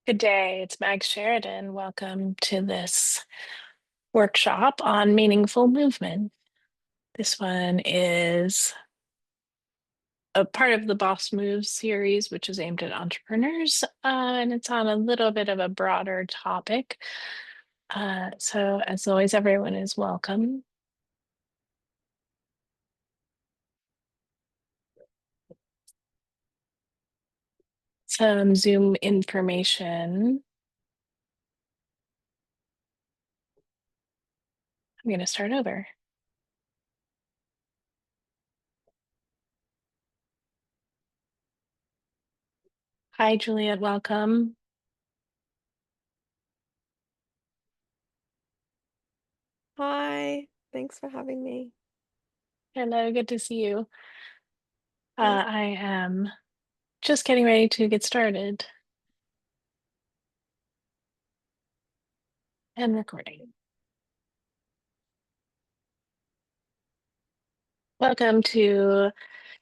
Good day, it's Meg Sheridan. Welcome to this workshop on meaningful movement. This one is a part of the Boss Moves series, which is aimed at entrepreneurs, and it's on a little bit of a broader topic. So as always, everyone is welcome. Some Zoom information. I'm going to start over. Hi, Juliet, welcome. Hi, thanks for having me. Hello, good to see you. Thanks. I am just getting ready to get started and recording. Welcome to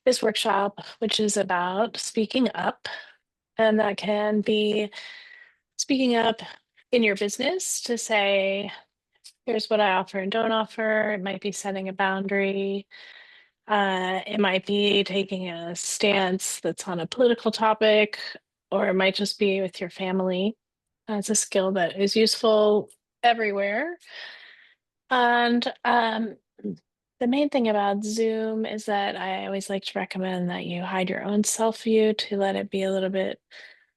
this workshop, which is about speaking up. And that can be speaking up in your business to say, here's what I offer and don't offer. It might be setting a boundary. It might be taking a stance that's on a political topic, or it might just be with your family. It's a skill that is useful everywhere. And the main thing about Zoom is that I always like to recommend that you hide your own self view to let it be a little bit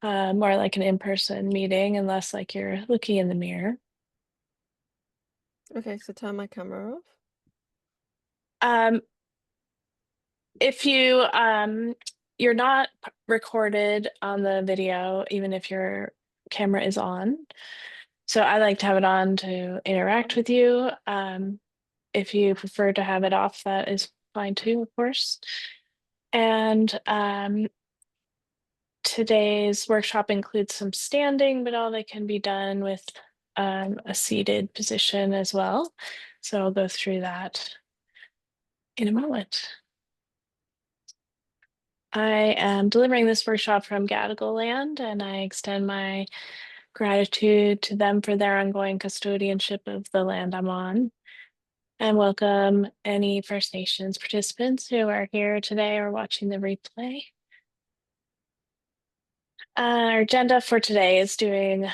more like an in-person meeting and less like you're looking in the mirror. Okay, so turn my camera off. Um, if you're not recorded on the video, even if your camera is on. So I like to have it on to interact with you. If you prefer to have it off, that is fine too, of course. And today's workshop includes some standing, but all that can be done with a seated position as well. So I'll go through that in a moment. I am delivering this workshop from Gadigal Land, and I extend my gratitude to them for their ongoing custodianship of the land I'm on. And welcome any First Nations participants who are here today or watching the replay. Our agenda for today is doing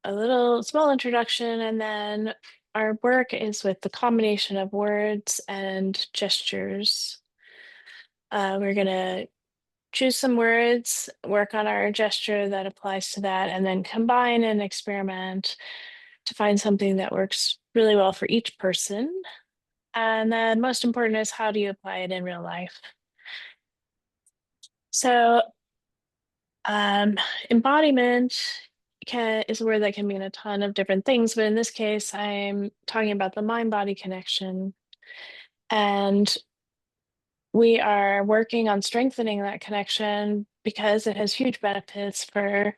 a little small introduction, and then our work is with the combination of words and gestures. We're going to choose some words, work on our gesture that applies to that, and then combine and experiment to find something that works really well for each person. And then most important is, how do you apply it in real life? So Um, embodiment is a word that can mean a ton of different things, but in this case, I'm talking about the mind-body connection. And we are working on strengthening that connection because it has huge benefits for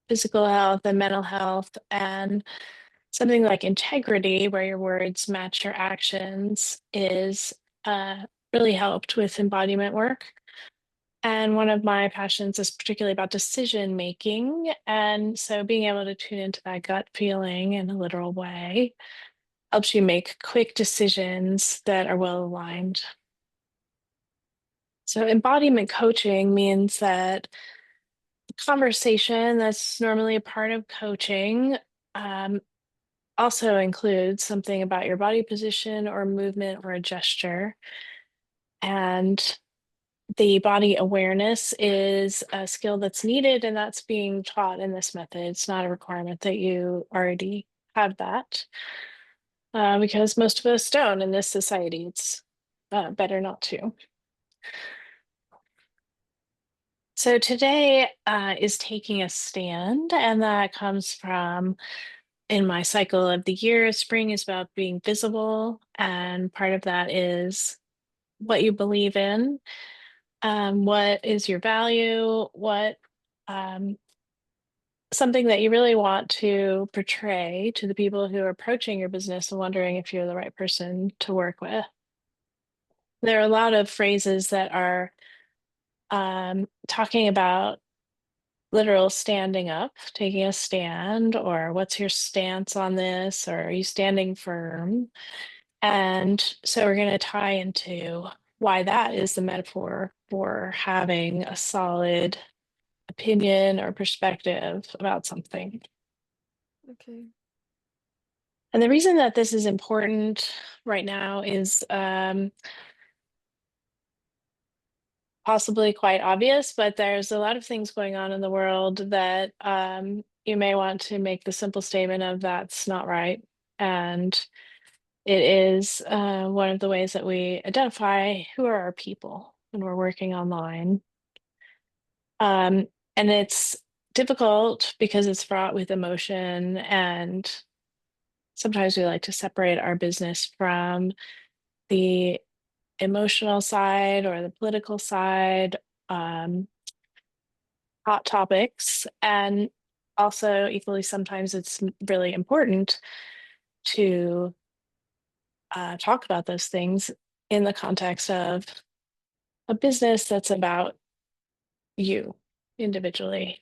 physical health and mental health. And something like integrity, where your words match your actions, is really helped with embodiment work. And one of my passions is particularly about decision making. And so being able to tune into that gut feeling in a literal way helps you make quick decisions that are well aligned. So embodiment coaching means that the conversation that's normally a part of coaching um, also includes something about your body position or movement or a gesture. And the body awareness is a skill that's needed, and that's being taught in this method. It's not a requirement that you already have that, because most of us don't in this society. It's better not to. So today is taking a stand, and that comes from in my cycle of the year. Spring is about being visible, and part of that is what you believe in. What is your value? What something that you really want to portray to the people who are approaching your business and wondering if you're the right person to work with. There are a lot of phrases that are talking about literal standing up, taking a stand, or what's your stance on this, or are you standing firm? And so we're going to tie into why that is the metaphor for having a solid opinion or perspective about something. Okay. And the reason that this is important right now is possibly quite obvious, but there's a lot of things going on in the world that you may want to make the simple statement of that's not right. And it is one of the ways that we identify who are our people when we're working online. Um, and it's difficult because it's fraught with emotion, and sometimes we like to separate our business from the emotional side or the political side, hot topics. And also, equally, sometimes it's really important to talk about those things in the context of a business that's about you individually.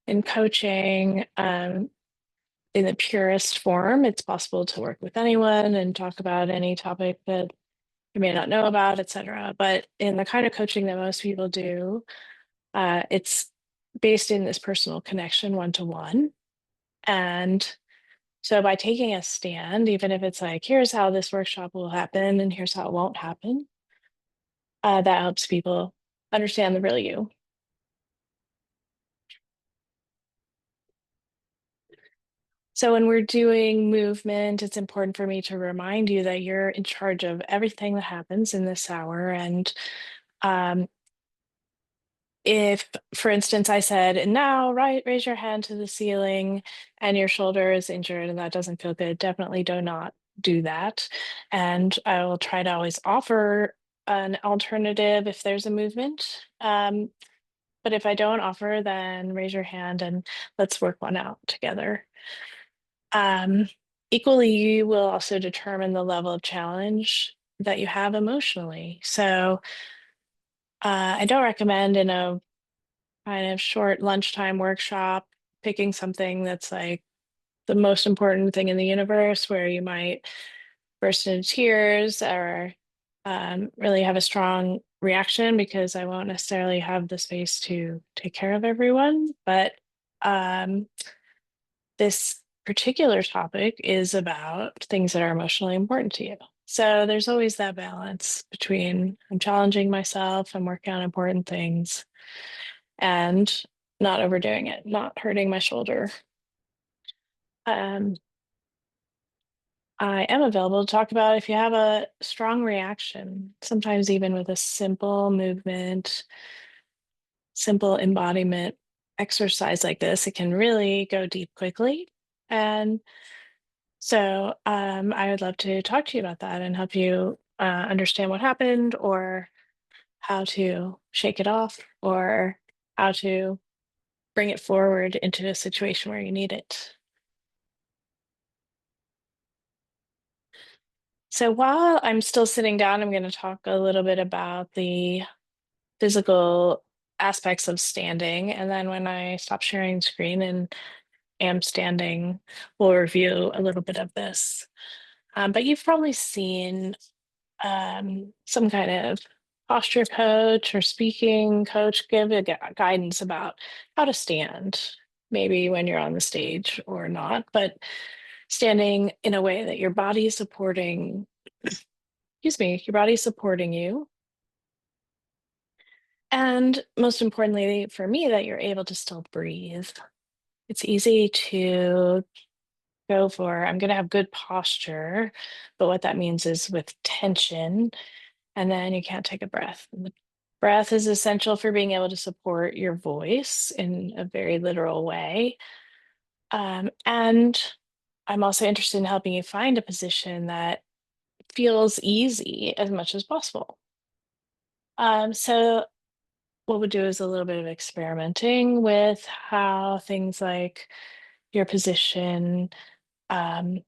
In coaching, in the purest form, it's possible to work with anyone and talk about any topic that you may not know about, etc. But in the kind of coaching that most people do, it's based in this personal connection one to one. And so by taking a stand, even if it's like, here's how this workshop will happen and here's how it won't happen, that helps people understand the real you. So when we're doing movement, it's important for me to remind you that you're in charge of everything that happens in this hour. And um, if, for instance, I said, and now right, raise your hand to the ceiling and your shoulder is injured and that doesn't feel good, definitely do not do that. And I will try to always offer an alternative if there's a movement. But if I don't offer, then raise your hand and let's work one out together. Um, Equally, you will also determine the level of challenge that you have emotionally. So I don't recommend in a kind of short lunchtime workshop picking something that's like the most important thing in the universe where you might burst into tears or really have a strong reaction, because I won't necessarily have the space to take care of everyone. But um, this particular topic is about things that are emotionally important to you. So there's always that balance between I'm challenging myself, I'm working on important things, and not overdoing it, not hurting my shoulder. Um, I am available to talk about if you have a strong reaction, sometimes even with a simple movement, simple embodiment exercise like this, it can really go deep quickly. And so I would love to talk to you about that and help you understand what happened, or how to shake it off, or how to bring it forward into a situation where you need it. So while I'm still sitting down, I'm going to talk a little bit about the physical aspects of standing. And then when I stop sharing screen and am standing, we'll review a little bit of this. But you've probably seen some kind of posture coach or speaking coach give a guidance about how to stand, maybe when you're on the stage or not, but standing in a way that your body is supporting, excuse me, your body is supporting you. And most importantly, for me, that you're able to still breathe. It's easy to go for, I'm going to have good posture, but what that means is with tension, and then you can't take a breath. And the breath is essential for being able to support your voice in a very literal way. And I'm also interested in helping you find a position that feels easy as much as possible. So what we'll do is a little bit of experimenting with how things like your position um,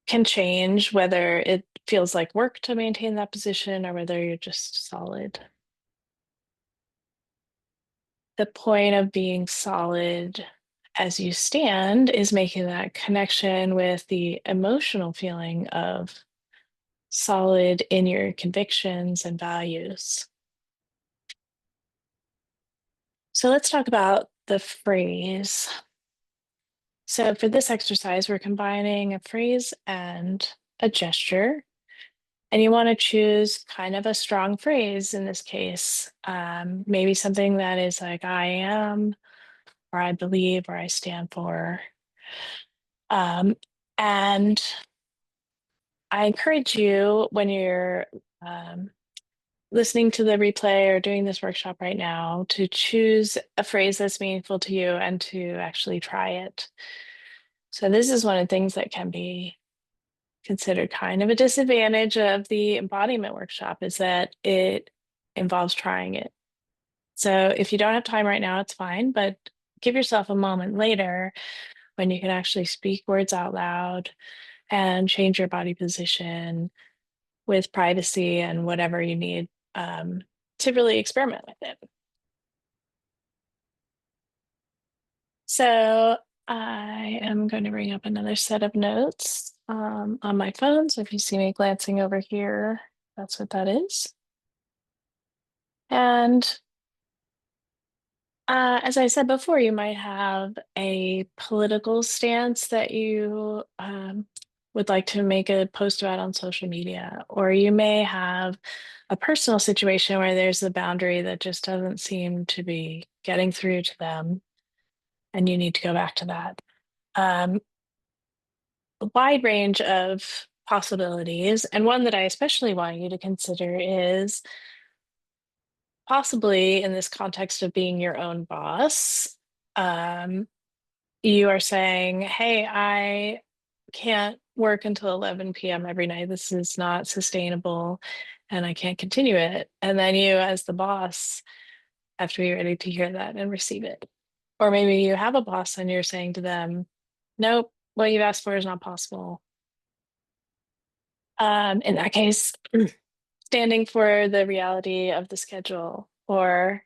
can change, whether it feels like work to maintain that position or whether you're just solid. the point of being solid as you stand is making that connection with the emotional feeling of solid in your convictions and values. So let's talk about the phrase. So for this exercise, we're combining a phrase and a gesture. And you want to choose kind of a strong phrase in this case. Maybe something that is like, I am, or I believe, or I stand for. Um, and I encourage you when you're um, listening to the replay or doing this workshop right now to choose a phrase that's meaningful to you and to actually try it. So, this is one of the things that can be considered kind of a disadvantage of the embodiment workshop is that it involves trying it. So, if you don't have time right now, it's fine, but give yourself a moment later when you can actually speak words out loud and change your body position with privacy and whatever you need to really experiment with it. So I am going to bring up another set of notes on my phone. So if you see me glancing over here, that's what that is. And as I said before, you might have a political stance that you would like to make a post about on social media, or you may have a personal situation where there's a boundary that just doesn't seem to be getting through to them, and you need to go back to that. A wide range of possibilities, and one that I especially want you to consider is possibly in this context of being your own boss. Um, you are saying, hey, I can't work until 11 p.m. every night. This is not sustainable and I can't continue it. And then you, as the boss, have to be ready to hear that and receive it. Or maybe you have a boss and you're saying to them, nope, what you've asked for is not possible. In that case, standing for the reality of the schedule or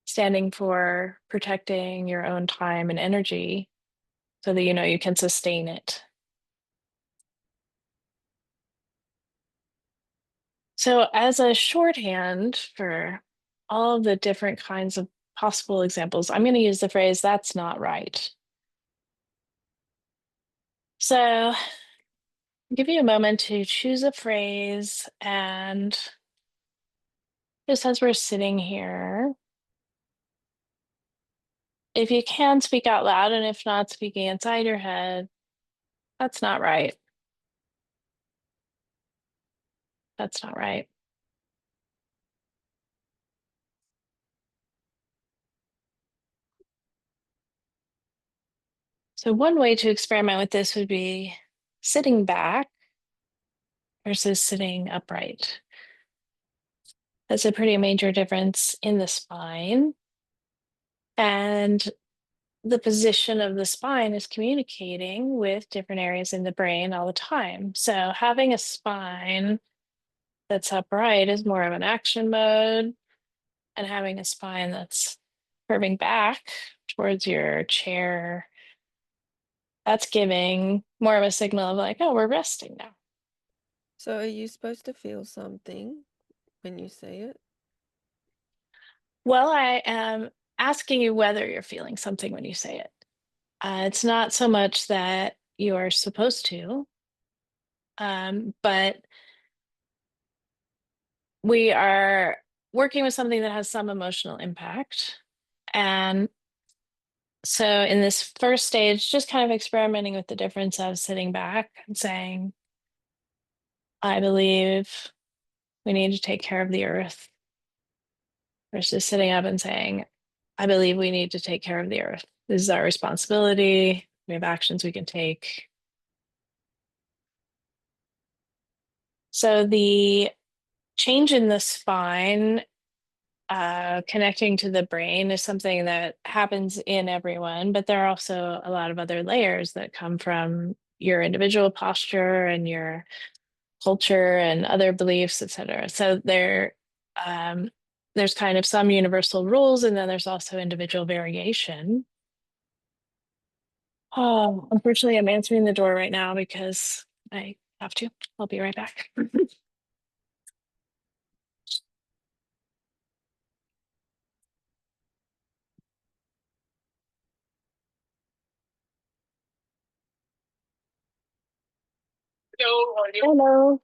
standing for protecting your own time and energy so that you know you can sustain it. So, as a shorthand for all of the different kinds of possible examples, I'm going to use the phrase, that's not right. So, I'll give you a moment to choose a phrase. And just as we're sitting here, if you can speak out loud, and if not, speaking inside your head, that's not right. That's not right. So, one way to experiment with this would be sitting back versus sitting upright. That's a pretty major difference in the spine. And the position of the spine is communicating with different areas in the brain all the time. So, having a spine that's upright is more of an action mode, and having a spine that's curving back towards your chair, that's giving more of a signal of like, oh, we're resting now. So are you supposed to feel something when you say it? Well, I am asking you whether you're feeling something when you say it. It's not so much that you are supposed to, but we are working with something that has some emotional impact. And so, in this first stage, just kind of experimenting with the difference of sitting back and saying, I believe we need to take care of the earth, versus sitting up and saying, I believe we need to take care of the earth. This is our responsibility. We have actions we can take. So, the change in the spine connecting to the brain is something that happens in everyone, but there are also a lot of other layers that come from your individual posture and your culture and other beliefs, et cetera. So there, um, there's kind of some universal rules, and then there's also individual variation. Oh, unfortunately, I'm answering the door right now because I have to. I'll be right back. Hello.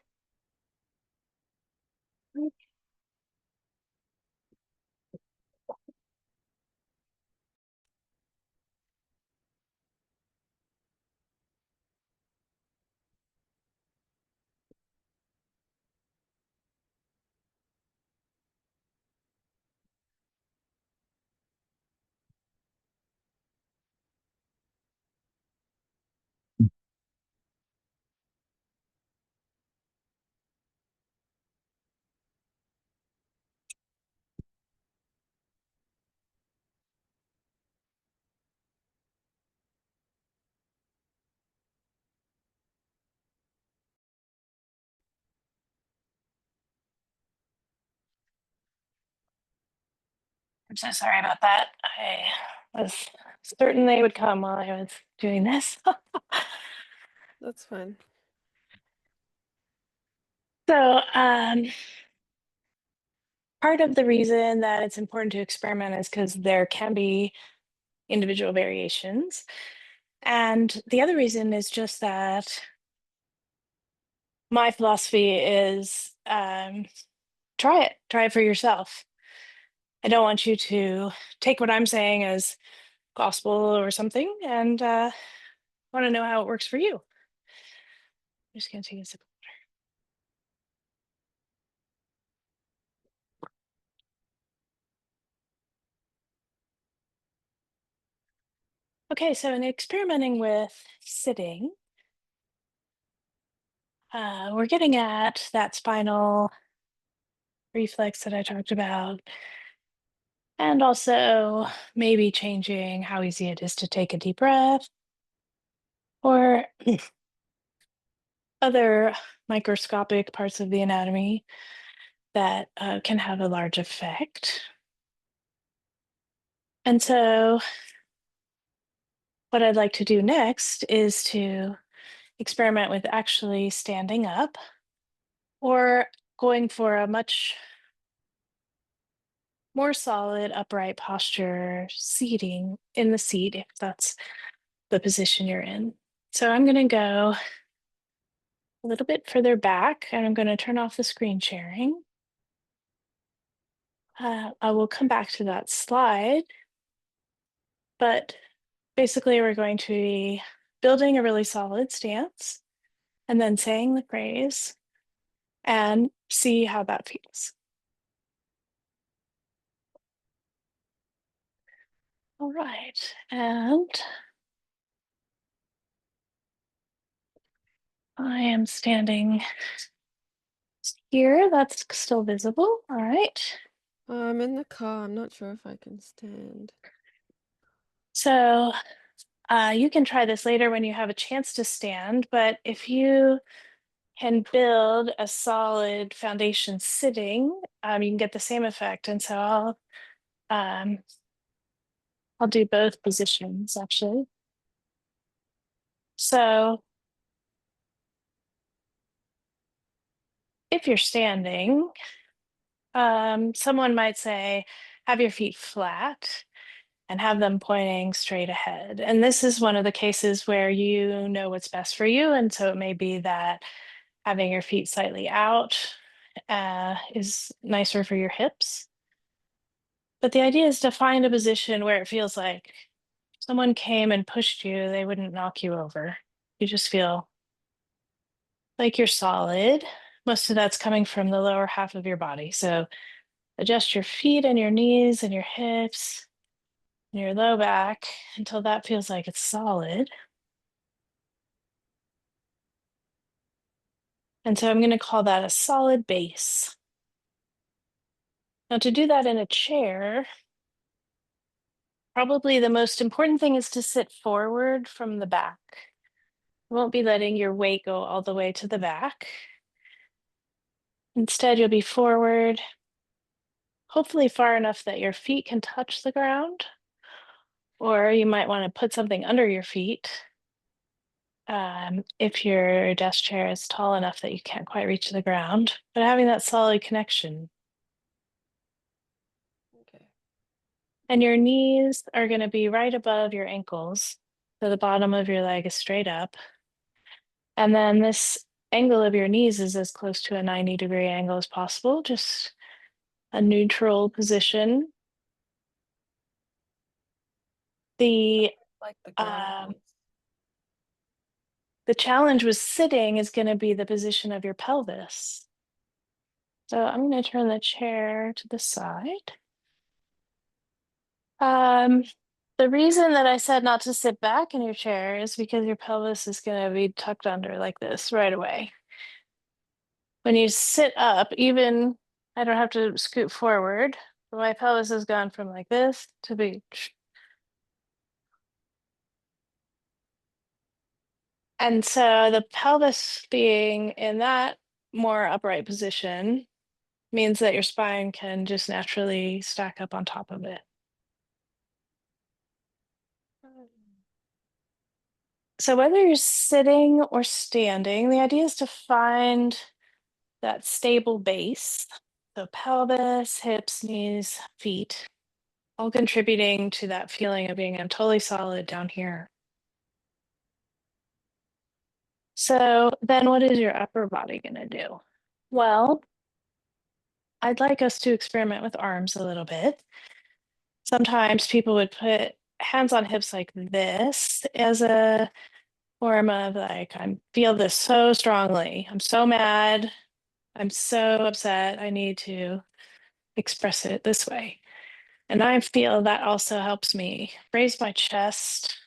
I'm so sorry about that. I was certain they would come while I was doing this. That's fine. So, part of the reason that it's important to experiment is because there can be individual variations. And the other reason is just that my philosophy is try it for yourself. I don't want you to take what I'm saying as gospel or something and want to know how it works for you. I'm just going to take a sip. Okay, so in experimenting with sitting, we're getting at that spinal reflex that I talked about, and also maybe changing how easy it is to take a deep breath or other microscopic parts of the anatomy that can have a large effect. And so, what I'd like to do next is to experiment with actually standing up or going for a much more solid upright posture seating in the seat if that's the position you're in. So I'm going to go a little bit further back and I'm going to turn off the screen sharing. I will come back to that slide, but basically we're going to be building a really solid stance and then saying the phrase and see how that feels. All right, and I am standing here. That's still visible. All right. I'm in the car. I'm not sure if I can stand. So you can try this later when you have a chance to stand, but if you can build a solid foundation sitting, you can get the same effect. And so um, I'll do both positions actually. So if you're standing, someone might say, have your feet flat and have them pointing straight ahead. And this is one of the cases where you know what's best for you. And so it may be that having your feet slightly out is nicer for your hips. But the idea is to find a position where it feels like someone came and pushed you, they wouldn't knock you over. You just feel like you're solid. Most of that's coming from the lower half of your body. So adjust your feet and your knees and your hips and your low back until that feels like it's solid. And so I'm going to call that a solid base. Now, to do that in a chair, probably the most important thing is to sit forward from the back. You won't be letting your weight go all the way to the back. Instead, you'll be forward hopefully far enough that your feet can touch the ground, or you might want to put something under your feet. If your desk chair is tall enough that you can't quite reach the ground, but having that solid connection. Okay. And your knees are going to be right above your ankles. So the bottom of your leg is straight up. And then this angle of your knees is as close to a 90-degree angle as possible, just a neutral position. The Like the ground um, is. the challenge with sitting is going to be the position of your pelvis. So I'm going to turn the chair to the side. Um, the reason that I said not to sit back in your chair is because your pelvis is going to be tucked under like this right away. When you sit up, even I don't have to scoot forward. My pelvis has gone from like this to be. And so the pelvis being in that more upright position means that your spine can just naturally stack up on top of it. So whether you're sitting or standing, the idea is to find that stable base. So pelvis, hips, knees, feet, all contributing to that feeling of being totally solid down here. So then what is your upper body going to do? Well, I'd like us to experiment with arms a little bit. Sometimes people would put hands on hips like this as a form of like, I feel this so strongly. I'm so mad. I'm so upset. I need to express it this way. And I feel that also helps me raise my chest.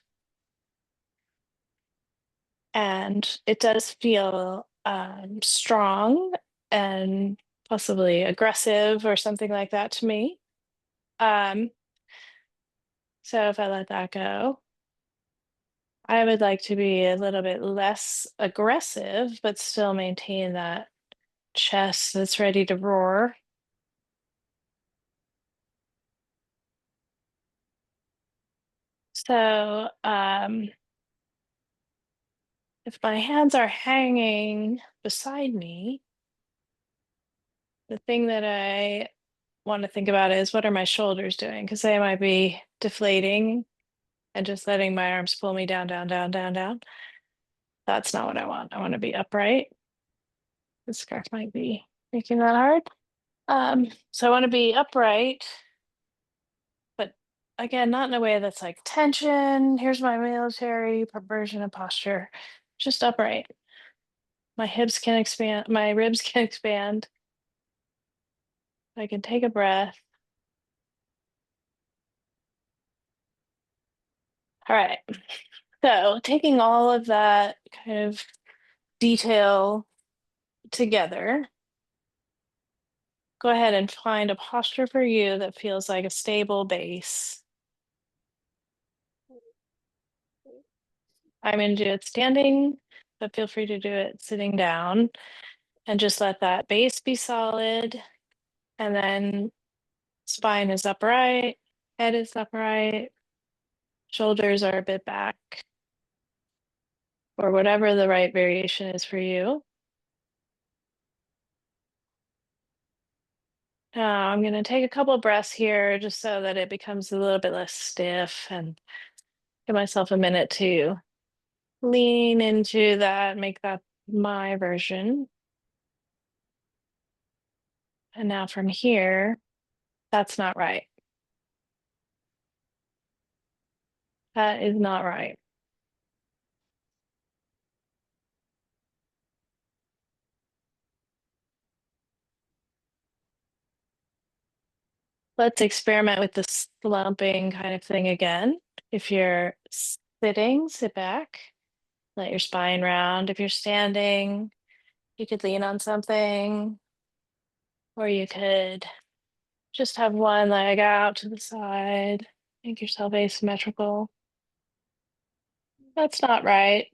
And it does feel strong and possibly aggressive or something like that to me. Um, so if I let that go, I would like to be a little bit less aggressive, but still maintain that chest that's ready to roar. So if my hands are hanging beside me, the thing that I want to think about is what are my shoulders doing? Because they might be deflating and just letting my arms pull me down, down, down, down, down. That's not what I want. I want to be upright. This scarf might be making that hard. So I want to be upright, but again, not in a way that's like tension. Here's my military version of posture, just upright. My hips can expand, my ribs can expand. I can take a breath. All right. So taking all of that kind of detail together, go ahead and find a posture for you that feels like a stable base. I'm going to do it standing, but feel free to do it sitting down and just let that base be solid. And then spine is upright, head is upright, shoulders are a bit back, or whatever the right variation is for you. Now I'm going to take a couple of breaths here just so that it becomes a little bit less stiff and give myself a minute to lean into that, make that my version. And now from here, that's not right. That is not right. Let's experiment with the slumping kind of thing again. If you're sitting, sit back, let your spine round. If you're standing, you could lean on something, or you could just have one leg out to the side, make yourself asymmetrical. That's not right.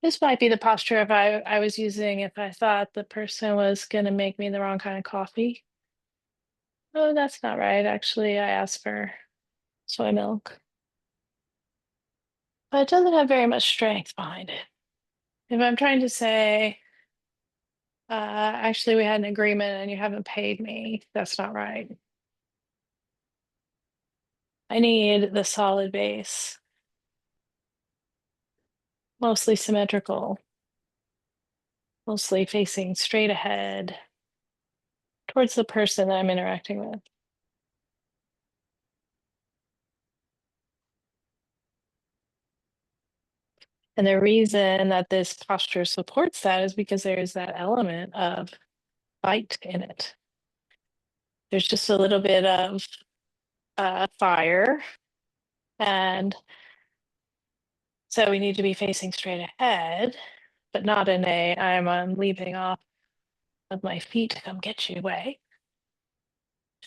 This might be the posture if I was using if I thought the person was going to make me the wrong kind of coffee. Oh, that's not right. Actually, I asked for soy milk, but it doesn't have very much strength behind it. If I'm trying to say, actually, we had an agreement and you haven't paid me, that's not right. I need the solid base, mostly symmetrical, mostly facing straight ahead towards the person that I'm interacting with. And the reason that this posture supports that is because there's that element of fight in it. There's just a little bit of fire. And so we need to be facing straight ahead, but not in a I'm leaping off of my feet to come get you way.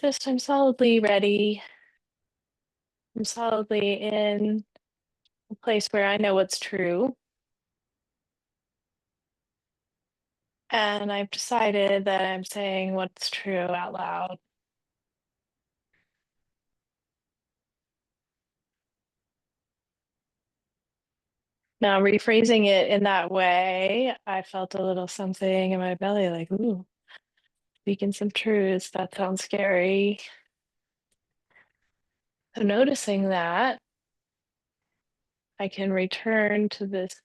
Just I'm solidly ready. I'm solidly in a place where I know what's true. And I've decided that I'm saying what's true out loud. Now, rephrasing it in that way, I felt a little something in my belly like, ooh, speaking some truths. That sounds scary. So, noticing that, I can return to this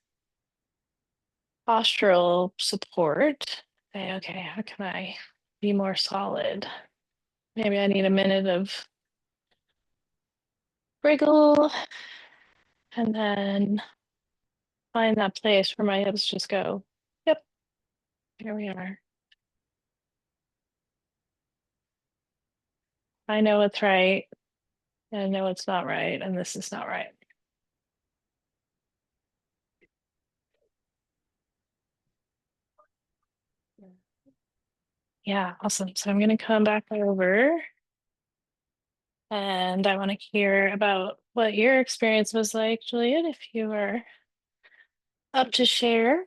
postural support. Say, okay, how can I be more solid? Maybe I need a minute of wriggle and then find that place where my hips just go, yep, here we are. I know what's right. I know it's not right, and this is not right. Yeah, awesome. So I'm going to come back over and I want to hear about what your experience was like, Juliet, if you were up to share.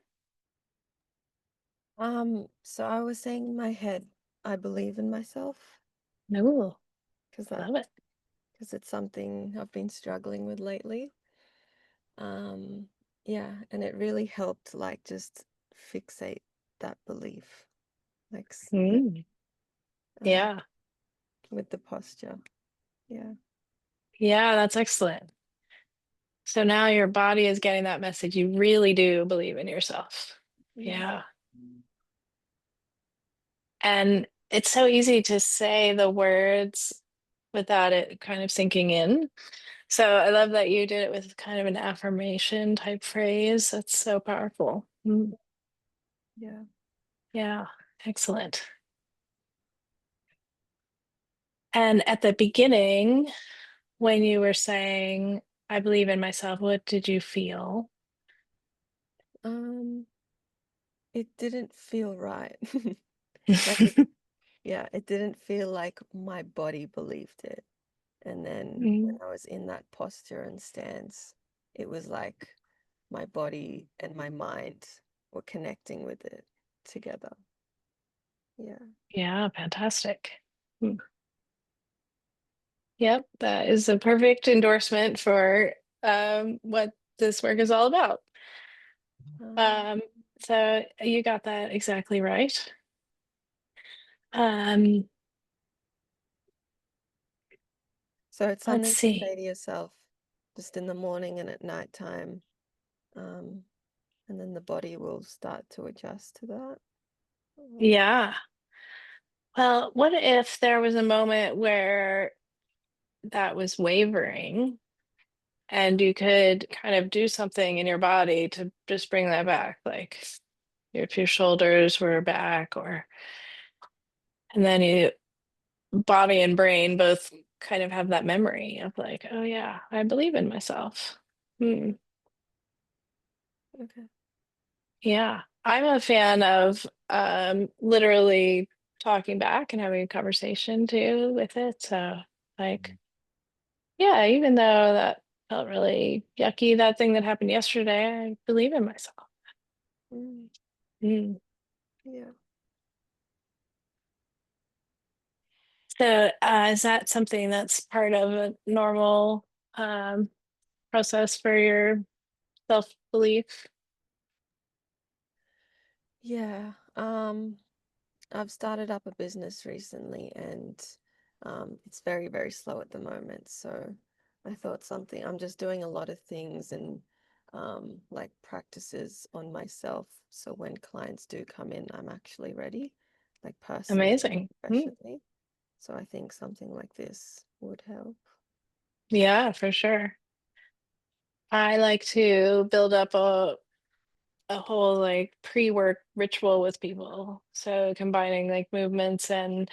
So I was saying in my head, I believe in myself No, because I that love it. because it's something I've been struggling with lately. Um, yeah, and it really helped like just fixate that belief, like Mm, um, yeah, with the posture. Yeah. yeah, that's excellent. So now your body is getting that message. You really do believe in yourself. Yeah. Yeah. And it's so easy to say the words without it kind of sinking in. So I love that you did it with kind of an affirmation type phrase. That's so powerful. Mm, Yeah. yeah, excellent. And at the beginning, when you were saying, I believe in myself, what did you feel? Um, it didn't feel right. Like it, yeah, it didn't feel like my body believed it. And then when Mm, I was in that posture and stance, it was like my body and my mind were connecting with it together. Yeah. yeah, fantastic. Mm, yep, that is a perfect endorsement for what this work is all about. Um, Um, so you got that exactly right. Um, so it's let's something to see. say to yourself just in the morning and at nighttime. Um, and then the body will start to adjust to that. Um, Yeah. Well, what if there was a moment where that was wavering and you could kind of do something in your body to just bring that back, like if your shoulders were back or and then you body and brain both kind of have that memory of like, oh yeah, I believe in myself. Hmm. okay. Yeah. I'm a fan of literally talking back and having a conversation too with it. So like, yeah, even though that felt really yucky, that thing that happened yesterday, I believe in myself. Mm, Mm. yeah. So, is that something that's part of a normal um, process for your self-belief? Yeah. I've started up a business recently and it's very, very slow at the moment. So I thought something, I'm just doing a lot of things and like practices on myself. So when clients do come in, I'm actually ready, like personally and Amazing. Mm. professionally. So I think something like this would help. Yeah, for sure. I like to build up a whole like pre-work ritual with people. So combining like movements and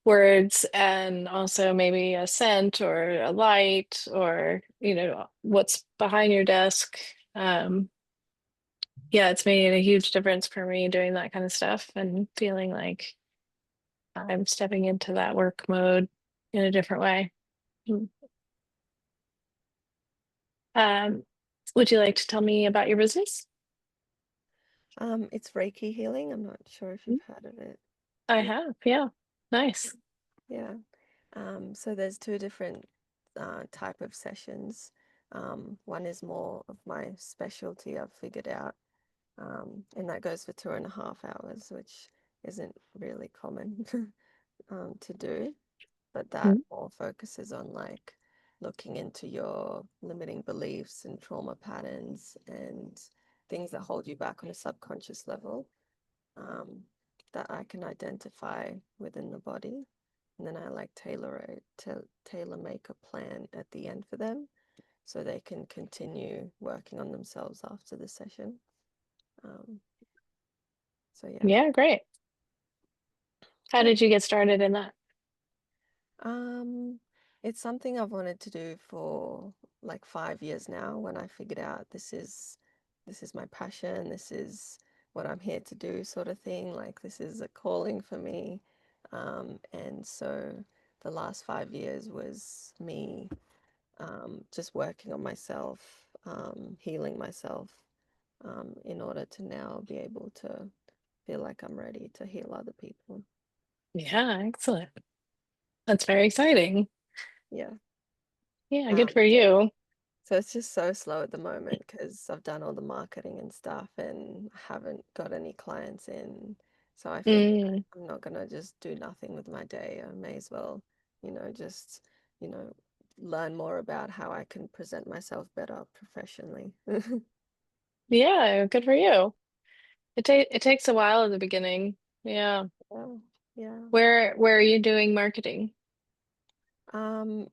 words and also maybe a scent or a light or what's behind your desk. Yeah, it's made a huge difference for me doing that kind of stuff and feeling like I'm stepping into that work mode in a different way. Mm. Um, would you like to tell me about your business? It's Reiki healing. I'm not sure if Mm. you've heard of it. I Yeah, have, yeah. Nice. yeah. So there's two different type of sessions. One is more of my specialty I've figured out, and that goes for 2.5 hours, which isn't really common to do, but that Mm. more focuses on like looking into your limiting beliefs and trauma patterns and things that hold you back on a subconscious level, um, that I can identify within the body. And then I like tailor it to tailor make a plan at the end for them so they can continue working on themselves after the session. Um, so yeah. Yeah, great. How Yeah. did you get started in that? Um, it's something I've wanted to do for like 5 years now when I figured out this is my passion, this is what I'm here to do sort of thing. Like this is a calling for me. And so the last 5 years was me just working on myself, healing myself, in order to now be able to feel like I'm ready to heal other people. Yeah, excellent. That's very exciting. Yeah. Yeah, good Um, for you. so it's just so slow at the moment because I've done all the marketing and stuff and haven't got any clients in. So I figured Mm, I'm not gonna just do nothing with my day. I may as well, just, you know, learn more about how I can present myself better professionally. yeah, good for you. It takes a while at the beginning. Yeah. Yeah, yeah. Where are you doing marketing?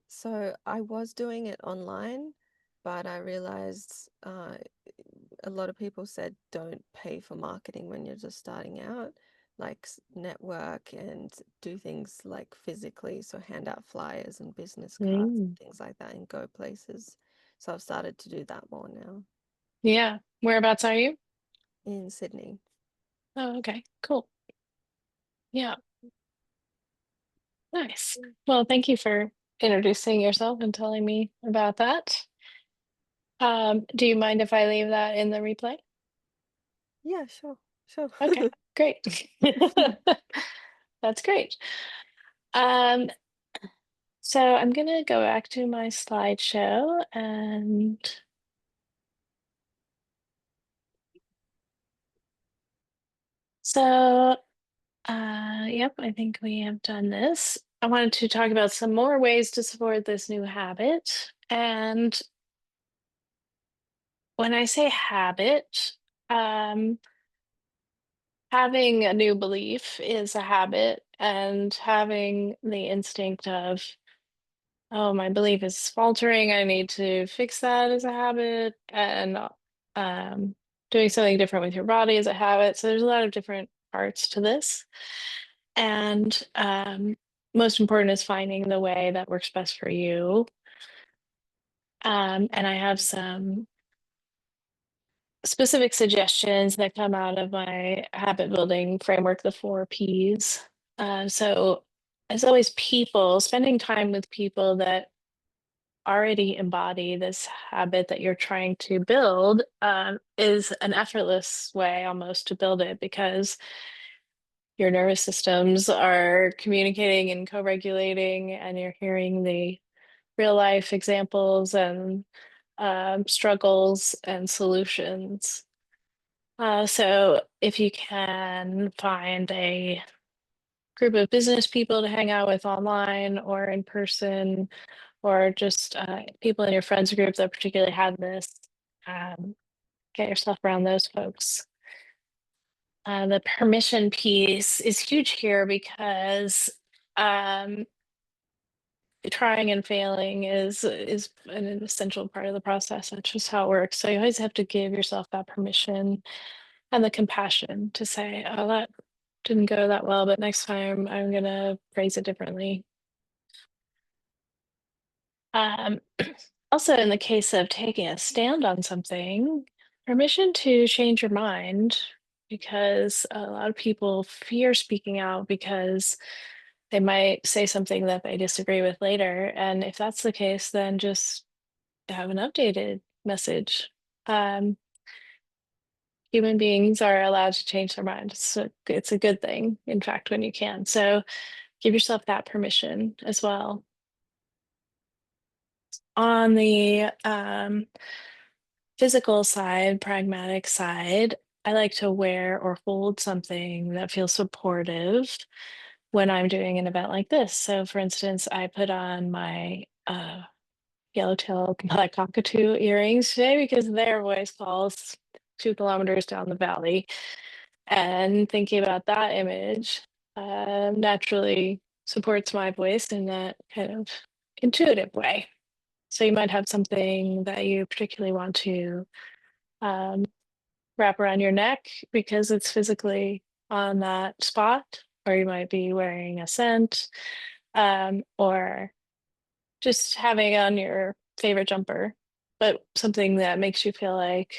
So I was doing it online, but I realized a lot of people said don't pay for marketing when you're just starting out, like network and do things like physically, so hand out flyers and business cards and Mm, things like that and go places. So I've started to do that more now yeah. Whereabouts are you? in Sydney. Oh, okay. Cool. Yeah. Nice. Well, thank you for introducing yourself and telling me about that. Do you mind if I leave that in the replay? Yeah, sure, sure. Okay, great. That's great. Um, so I'm gonna go back to my slideshow and so yep, I think we have done this. I wanted to talk about some more ways to support this new habit. And when I say habit, um, having a new belief is a habit, and having the instinct of, oh, my belief is faltering, I need to fix that as a habit, and um, doing something different with your body is a habit. So there's a lot of different parts to this. And most important is finding the way that works best for you. And I have some specific suggestions that come out of my habit building framework, the 4 Ps. So, as always, people, spending time with people that already embody this habit that you're trying to build is an effortless way almost to build it because your nervous systems are communicating and co-regulating, and you're hearing the real life examples and struggles and solutions. So if you can find a group of business people to hang out with online or in person, or just people in your friends group that particularly had this, um, get yourself around those folks. The permission piece is huge here because um, trying and failing is an essential part of the process. That's just how it works. So you always have to give yourself that permission and the compassion to say, "Oh, that didn't go that well, but next time I'm gonna phrase it differently." Um, Also, in the case of taking a stand on something, permission to change your mind, because a lot of people fear speaking out because they might say something that they disagree with later. And if that's the case, then just have an updated message. Um, Human beings are allowed to change their mind. It's a good thing, in fact, when you can. So give yourself that permission as well. On the physical side, pragmatic side, I like to wear or hold something that feels supportive when I'm doing an event like this. So, for instance, I put on my yellowtail black cockatoo earrings today because their voice calls 2 kilometers down the valley. And thinking about that image naturally supports my voice in that kind of intuitive way. So, you might have something that you particularly want to um, wrap around your neck because it's physically on that spot, or you might be wearing a scent, or just having on your favorite jumper, but something that makes you feel like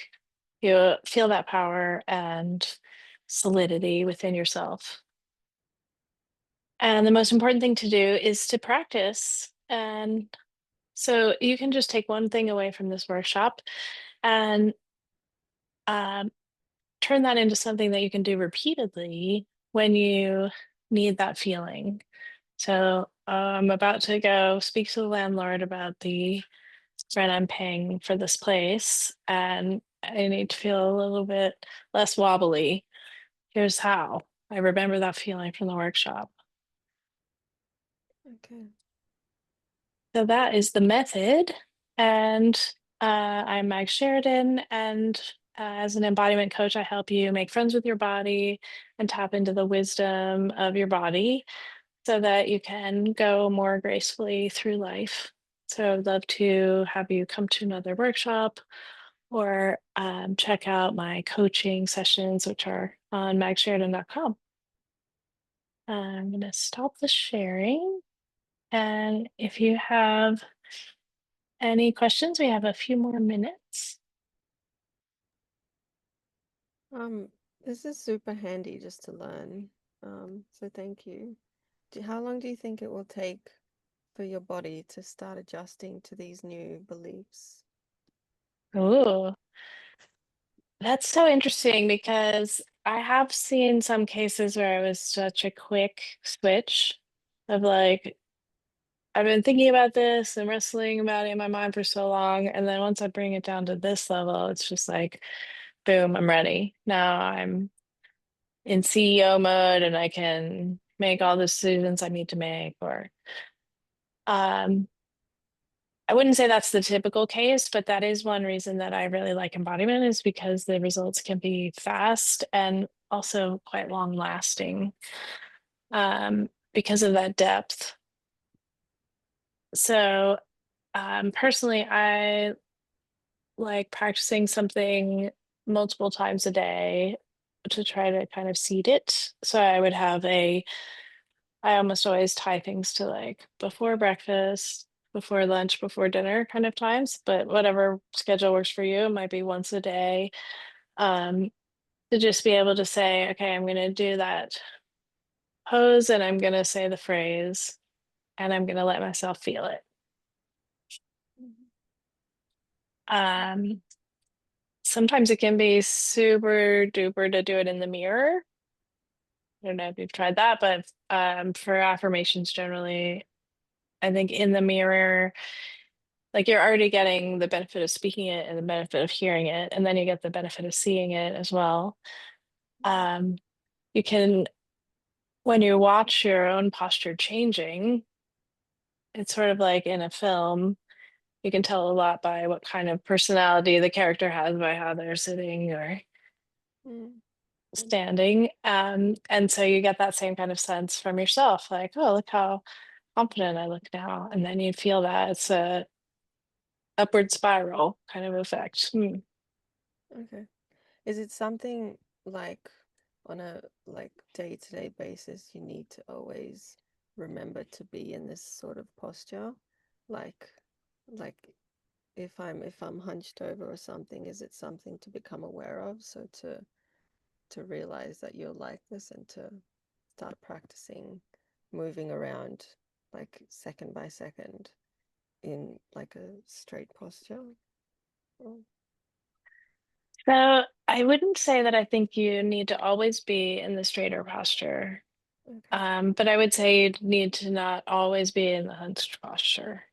you feel that power and solidity within yourself. And the most important thing to do is to practice. And so you can just take one thing away from this workshop and um, turn that into something that you can do repeatedly when you need that feeling. So I'm about to go speak to the landlord about the rent I'm paying for this place, and I need to feel a little bit less wobbly. Here's how. I remember that feeling from the workshop. Okay. So that is the method. And I'm Mag Sheridan. And as an embodiment coach, I help you make friends with your body and tap into the wisdom of your body so that you can go more gracefully through life. So I'd love to have you come to another workshop or check out my coaching sessions, which are on magsheridan.com. I'm going to stop the sharing. And if you have any questions, we have a few more minutes. Um, this is super handy just to learn. So thank you. How long do you think it will take for your body to start adjusting to these new beliefs? Ooh, that's so interesting because I have seen some cases where it was such a quick switch of like, I've been thinking about this and wrestling about it in my mind for so long. And then once I bring it down to this level, it's just like, boom, I'm ready. Now I'm in CEO mode and I can make all the decisions I need to make. Or um, I wouldn't say that's the typical case, but that is one reason that I really like embodiment is because the results can be fast and also quite long lasting because of that depth. So personally, I like practicing something multiple times a day to try to kind of seed it. So I almost always tie things to like before breakfast, before lunch, before dinner kind of times, but whatever schedule works for you, it might be once a day. Um, to just be able to say, okay, I'm going to do that pose and I'm going to say the phrase and I'm going to let myself feel it. Mhm. Um, Sometimes it can be super duper to do it in the mirror. I don't know if you've tried that, but for affirmations generally, I think in the mirror, like you're already getting the benefit of speaking it and the benefit of hearing it, and then you get the benefit of seeing it as well. Um, you can, when you watch your own posture changing, it's sort of like in a film. You can tell a lot by what kind of personality the character has by how they're sitting or Mm, standing. And so you get that same kind of sense from yourself, like, oh, look how confident I look now. And then you feel that it's a upward spiral kind of effect. Hmm. okay. Is it something like on a like day-to-day basis you need to always remember to be in this sort of posture? Like like if I'm hunched over or something, is it something to become aware of? So to realize that you're like this and to start practicing moving around like second by second in like a straight posture. Oh, So I wouldn't say that I think you need to always be in the straighter posture. okay. But I would say you need to not always be in the hunched posture.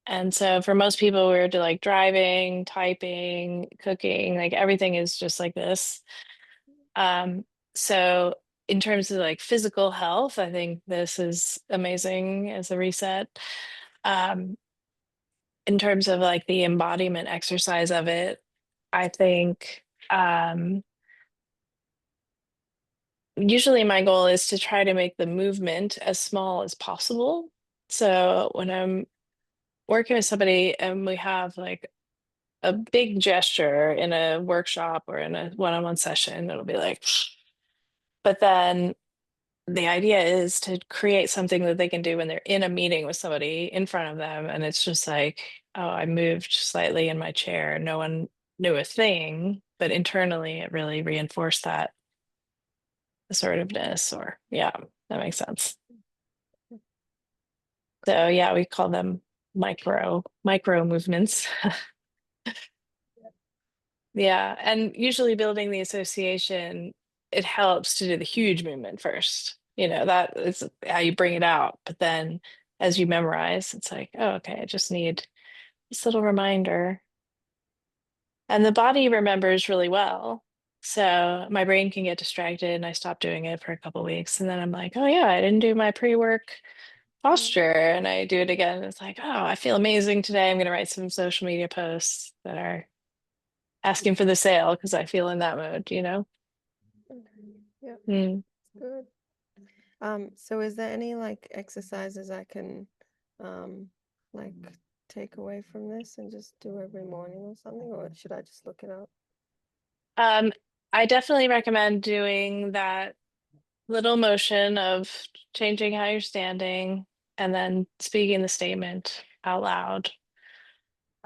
And so for most people, we're to like driving, typing, cooking, like everything is just like this. Um, so in terms of like physical health, I think this is amazing as a reset. Um, in terms of like the embodiment exercise of it, I think usually my goal is to try to make the movement as small as possible. So when I'm working with somebody and we have like a big gesture in a workshop or in a one-on-one session, it'll be like, but then the idea is to create something that they can do when they're in a meeting with somebody in front of them. And it's just like, oh, I moved slightly in my chair. No one knew a thing, but internally it really reinforced that assertiveness, or yeah, that makes sense. So yeah, we call them micro movements. Yeah, and usually building the association, it helps to do the huge movement first. That is how you bring it out. But then as you memorize, it's like, oh, okay, I just need this little reminder. And the body remembers really well. So my brain can get distracted and I stop doing it for a couple weeks. And then I'm like, oh yeah, I didn't do my pre-work Mm, posture. And I do it again. It's like, oh, I feel amazing today. I'm going to write some social media posts that are asking for the sale because I feel in that mode. okay. Yeah, Mm. good. So is there any like exercises I can um like take away from this and just do every morning or something, or should I just look it up? Um, I definitely recommend doing that little motion of changing how you're standing and then speaking the statement out loud.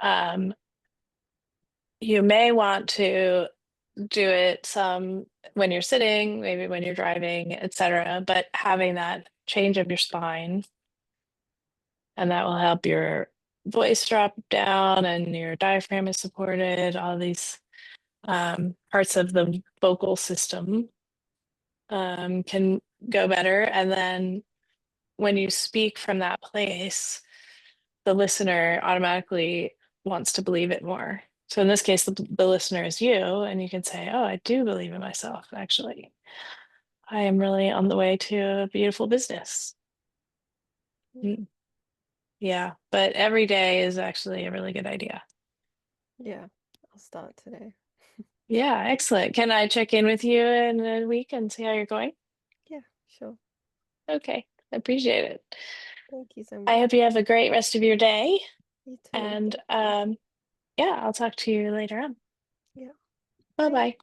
Um, you may want to do it some when you're sitting, maybe when you're driving, etc. But having that change of your spine, and that will help your voice drop down and your diaphragm is supported, all these parts of the vocal system can go better. And then when you speak from that place, the listener automatically wants to believe it more. So in this case, the listener is you, and you can say, oh, I do believe in myself, actually. I am really on the way to a beautiful business. Mm, Mm, yeah, but every day is actually a really good idea. yeah, I'll start today. Yeah, excellent. Can I check in with you in a week and see how you're going? Yeah, sure. Okay, I appreciate it. Thank you so I much. hope you have a great rest of your day. You too. And Thank you. yeah, I'll talk to you later on. Yeah. Bye Bye. bye.